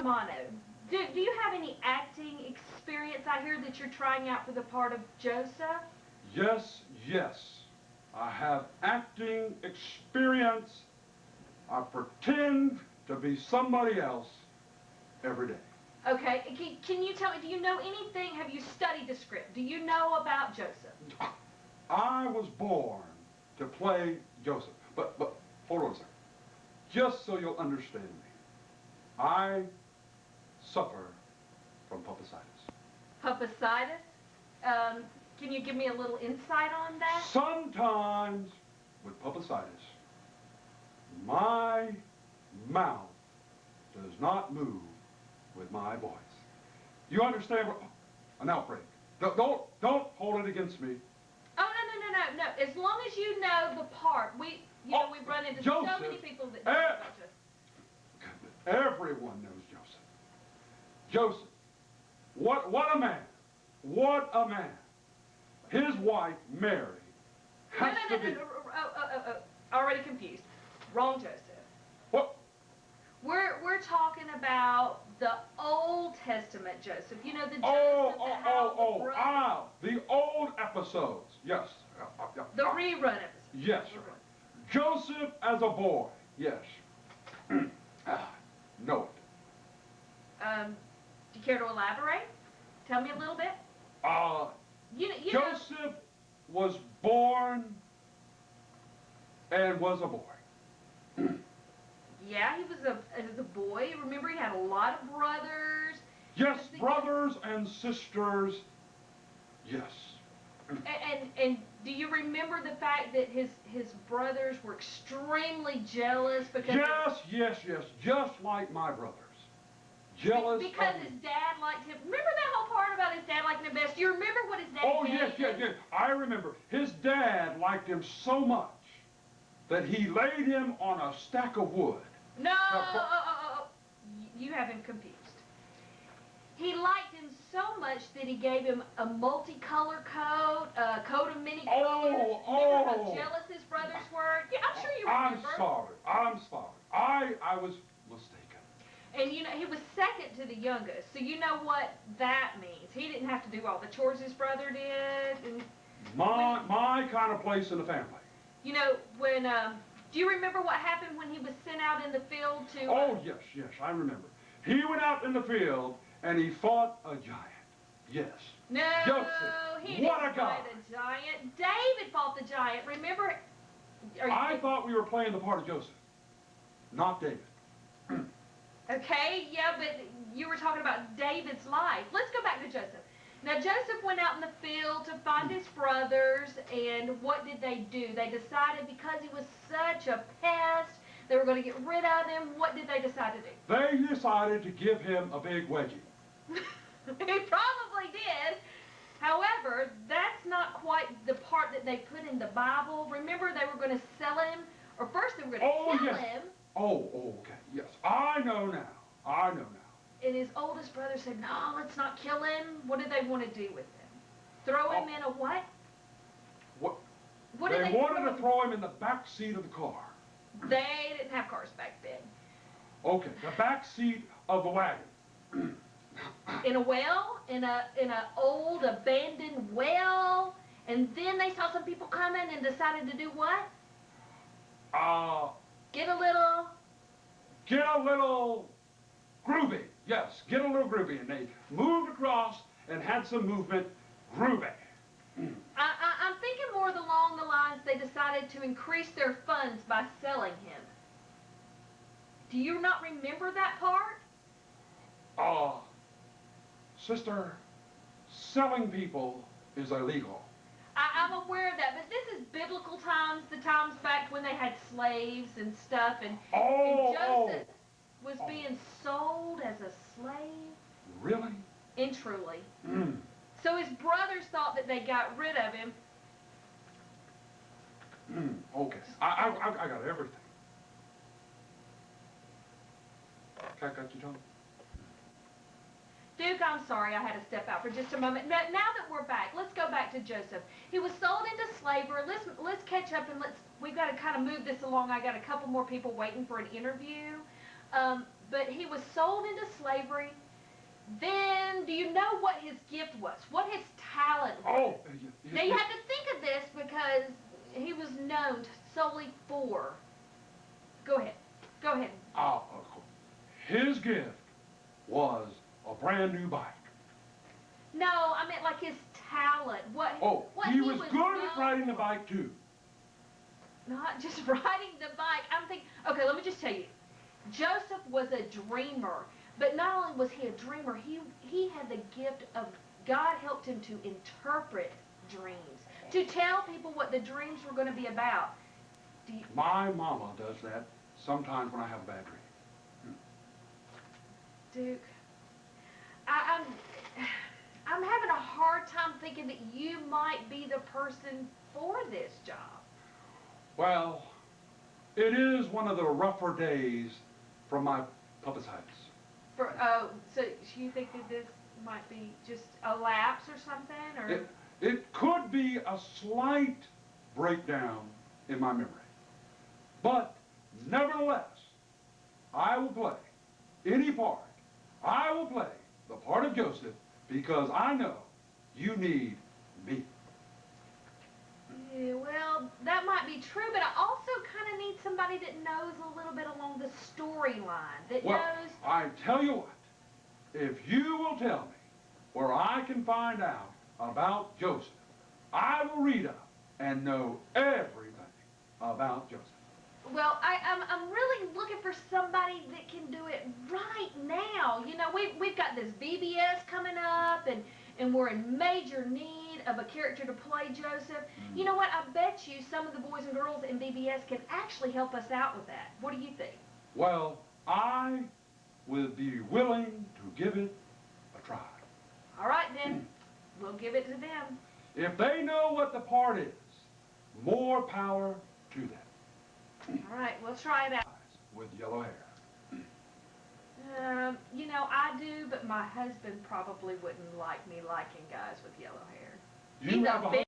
Mono, do you have any acting experience? I hear that you're trying out for the part of Joseph. Yes, yes. I have acting experience. I pretend to be somebody else every day. Okay, can you tell me, do you know anything, have you studied the script? Do you know about Joseph? I was born to play Joseph. But hold on a second. Just so you'll understand me, I suffer from appendicitis. Appendicitis? Can you give me a little insight on that? Sometimes with appendicitis, my mouth does not move with my voice. You understand what? An outbreak. Don't hold it against me. Oh, no. As long as you know the part, we've run into Joseph, so many people that know about Joseph. Everyone knows Joseph. Joseph, what a man. What a man. His wife, Mary, has to be... Already confused. Wrong Joseph. What? We're talking about the Old Testament Joseph. You know, the Joseph the old episodes. Yes. The rerun episodes. Yes. Joseph as a boy. Yes. Know it. Do you care to elaborate? Tell me a little bit. Joseph was born and was a boy. Yeah, he was a boy. Remember, he had a lot of brothers. Yes, brothers and sisters. Yes. And do you remember the fact that his brothers were extremely jealous because... Yes. Just like my brothers. Jealous because his dad liked him. Remember that whole part about his dad liking him best? Do you remember what his dad did? Yes. I remember. His dad liked him so much that he laid him on a stack of wood. No, you have him confused. He liked him so much that he gave him a multicolor coat, a coat of many colors. Remember how jealous his brothers were? Yeah, I'm sure you remember. I'm sorry. I was mistaken. And you know, he was second to the youngest, so you know what that means. He didn't have to do all the chores his brother did. And my kind of place in the family. You know, when, do you remember what happened when he was sent out in the field to... Oh, yes, I remember. He went out in the field and he fought a giant. Yes. No, Joseph, he didn't fight a giant. David fought the giant. Remember... I thought we were playing the part of Joseph, not David. Okay, yeah, but you were talking about David's life. Let's go back to Joseph. Now, Joseph went out in the field to find his brothers, and what did they do? They decided because he was such a pest, they were going to get rid of him. What did they decide to do? They decided to give him a big wedgie. He probably did. However, that's not quite the part that they put in the Bible. Remember, they were going to sell him, or first they were going to kill him. Okay, yes. I know now. And his oldest brother said, no, let's not kill him. What did they want to do with him? Throw him in a what? What they wanted to throw him in the back seat of the car. They didn't have cars back then. Okay, the back seat of the wagon. In a well? In a old abandoned well? And then they saw some people coming and decided to do what? Get a little groovy. Yes, get a little groovy. And they moved across and had some movement. Groovy. I'm thinking more along the lines they decided to increase their funds by selling him. Do you not remember that part? Sister, selling people is illegal. I'm aware of that, but this is biblical times, the times back when they had slaves and stuff, and Joseph was being sold as a slave. Really? And truly. So his brothers thought that they got rid of him. Okay. I got everything. Got you, John? Duke, I'm sorry I had to step out for just a moment. Now that we're back, let's go back to Joseph. He was sold into slavery. Let's catch up and we've got to kind of move this along. I got a couple more people waiting for an interview. but he was sold into slavery. Then, do you know what his gift was? What his talent was? Oh, Now you have to think of this because he was known solely for. Go ahead. Go ahead. His gift was a brand new bike. No, I meant like his talent. What he was good known at riding the for. bike too. Not just riding the bike. I'm thinking, okay, let me just tell you. Joseph was a dreamer, but not only was he a dreamer, he had the gift of, God helped him to interpret dreams, to tell people what the dreams were going to be about. My mama does that sometimes when I have a bad dream. Duke, I'm having a hard time thinking that you might be the person for this job. Well, it is one of the rougher days from my publicitis. So you think that this might be just a lapse or something, or? It could be a slight breakdown in my memory. But nevertheless, I will play any part. I will play the part of Joseph because I know you need me. Yeah, well, that might be true, but I also kind of need somebody that knows a little bit along the storyline, that knows. I tell you what, if you will tell me where I can find out about Joseph, I will read up and know everything about Joseph. Well, I'm really looking for somebody that can do it right now. You know, we've got this VBS coming up, and we're in major need of a character to play Joseph. You know what? I bet you some of the boys and girls in VBS can actually help us out with that. What do you think? Well, I would be willing to give it a try. All right, then. We'll give it to them. If they know what the part is, more power to them. All right, we'll try it out. With yellow hair. You know, I do, but my husband probably wouldn't like me liking guys with yellow hair. You He's have a a big